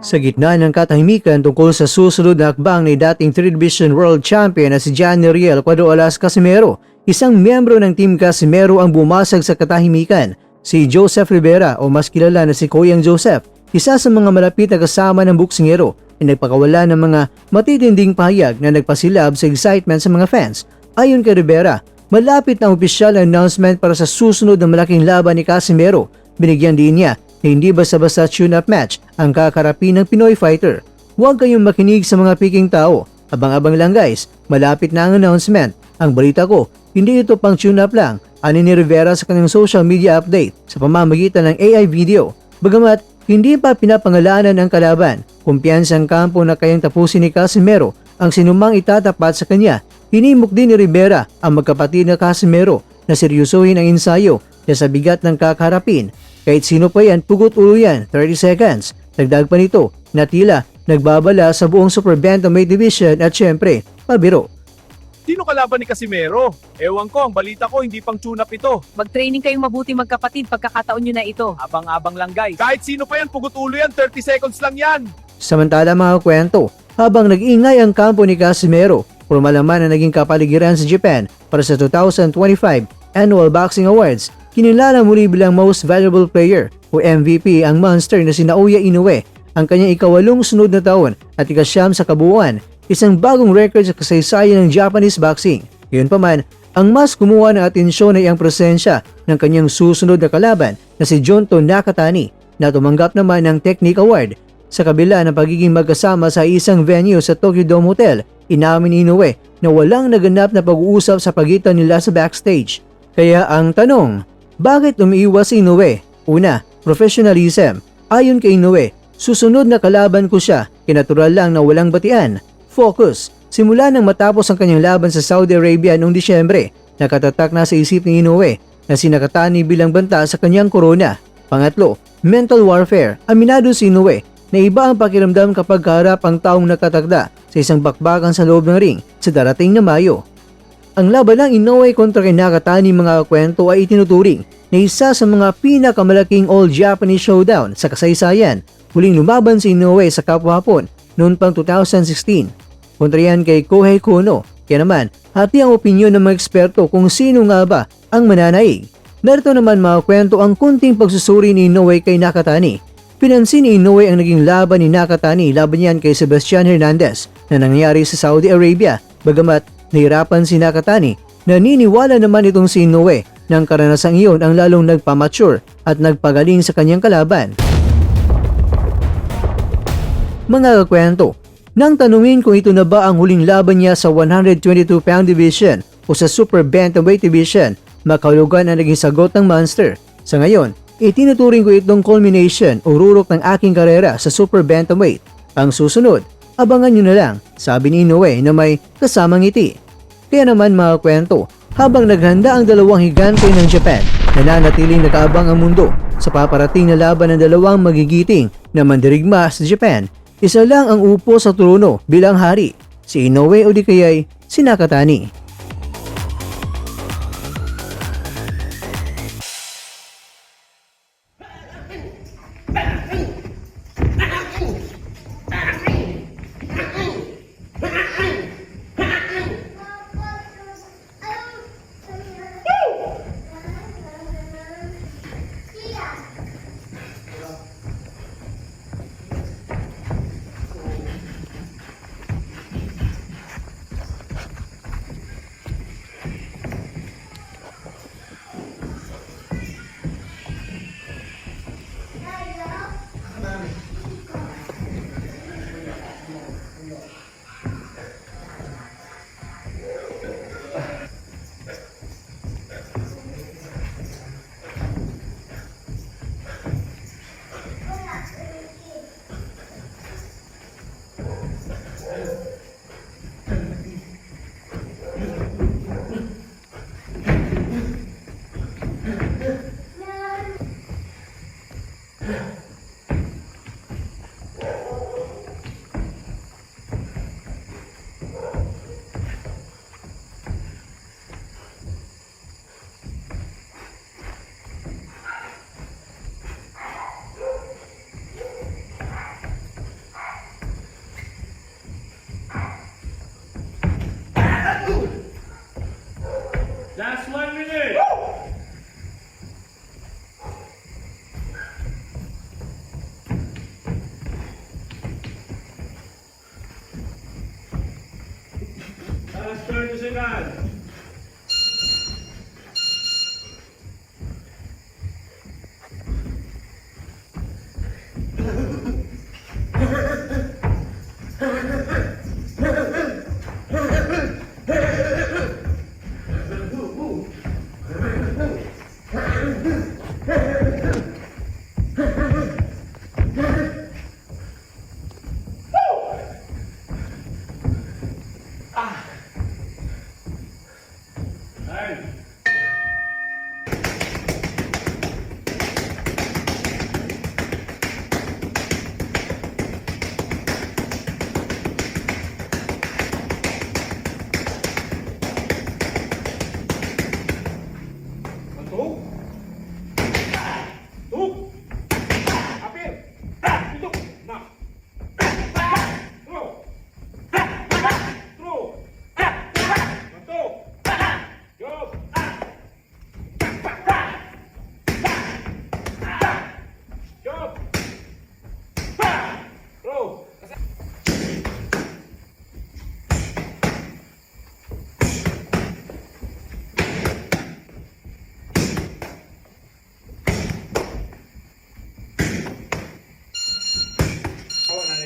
Sa gitna ng katahimikan tungkol sa susunod na hakbang ni dating 3 Division World Champion na si Johnny Riel Cuadro-Alas Casimero, isang miyembro ng Team Casimero ang bumasag sa katahimikan. Si Joseph Rivera o mas kilala na si Koyang Joseph, isa sa mga malapit na kasama ng boksingero ay nagpakawala ng mga matitinding pahayag na nagpasilab sa excitement sa mga fans. Ayon kay Rivera, malapit na opisyal na announcement para sa susunod na malaking laban ni Casimero. Binigyan din niya na hindi basta-basta tune-up match ang kakarapin ng Pinoy fighter. Huwag kayong makinig sa mga piking tao. Abang-abang lang guys, malapit na ang announcement. Ang balita ko, hindi ito pang tune-up lang, ani ni Rivera sa kanyang social media update sa pamamagitan ng AI video. Bagamat hindi pa pinapangalanan ang kalaban, kumpiyansang kampo na kayang tapusin ni Casimero ang sinumang itatapat sa kanya. Hinimok din ni Rivera ang magkapatid na Casimero na seryosohin ang ensayo na sa bigat ng kakaharapin. Kahit sino pa yan, pugot ulo yan, 30 seconds. Dagdag pa nito na tila nagbabala sa buong Super Bantamweight Division at syempre, pabiro. Sino kalaban ni Casimero? Ewan ko, ang balita ko hindi pang tune-up ito. Mag-training kayong mabuti magkapatid, pagkakataon nyo na ito. Abang-abang lang guys. Kahit sino pa yan, pugot ulo yan, 30 seconds lang yan. Samantala mga kwento, habang nag-ingay ang kampo ni Casimero, formal naman na naging kapaligiran sa Japan para sa 2025 Annual Boxing Awards. Kinilala muli bilang Most Valuable Player o MVP ang monster na si Naoya Inoue, ang kanyang ikawalong sunod na taon at ikasyam sa kabuuan, isang bagong record sa kasaysayan ng Japanese boxing. Gayunpaman, ang mas kumuha ng atensyon ay ang presensya ng kanyang susunod na kalaban na si Junto Nakatani na tumanggap naman ng Technique Award. Sa kabila ng pagiging magkasama sa isang venue sa Tokyo Dome Hotel, inamin ni Inoue na walang naganap na pag-uusap sa pagitan nila sa backstage. Kaya ang tanong, bakit umiiwas si Inoue? Una, professionalism. Ayon kay Inoue, susunod na kalaban ko siya, kinatural lang na walang batian. Focus. Simula nang matapos ang kanyang laban sa Saudi Arabia noong Disyembre, nakatatak na sa isip ni Inoue na si Nakatani bilang banta sa kanyang korona. Pangatlo, mental warfare. Aminado si Inoue na iba ang pakiramdam kapag kaharap ang taong nakatakda sa isang bakbakan sa loob ng ring sa darating na Mayo. Ang laban ng Inoue kontra kay Nakatani mga kwento ay itinuturing na isa sa mga pinakamalaking all-Japanese showdown sa kasaysayan. Huling lumaban si Inoue sa kapwa Hapon noon pang 2016. Kontra yan kay Kohei Kono. Kaya naman, hati ang opinyon ng mga eksperto kung sino nga ba ang mananaig. Narito naman mga kwento ang kunting pagsusuri ni Inoue kay Nakatani. Pinansin ni Inoue ang naging laban ni Nakatani laban yan kay Sebastian Hernandez na nangyari sa Saudi Arabia. Bagamat nahirapan si Nakatani, naniniwala naman itong si Inoue na ang karanasang iyon ang lalong nagpamature at nagpagaling sa kanyang kalaban. Mga kakwento, nang tanungin kung ito na ba ang huling laban niya sa 122-pound division o sa Super Bantamweight division, makahulugan ang naging sagot ng Monster. Sa ngayon, itinuturing ko itong culmination o rurok ng aking karera sa Super Bantamweight. Ang susunod, abangan nyo na lang, sabi ni Inoue na may kasamang ngiti. Kaya naman mga kwento, habang naghanda ang dalawang higante ng Japan, nananatiling nakaabang ang mundo sa paparating na laban ng dalawang magigiting na mandirigma sa Japan. Isa lang ang upo sa trono bilang hari, si Inoue o di kaya'y si Nakatani. seconds. Time. Tuk. Tuk. Apir. Tuk. Nah. Throw. Throw. Tuk. Jump. Jump. Throw.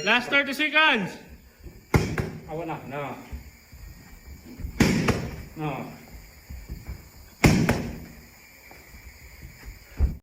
Last 30 seconds. Awan na. No. No.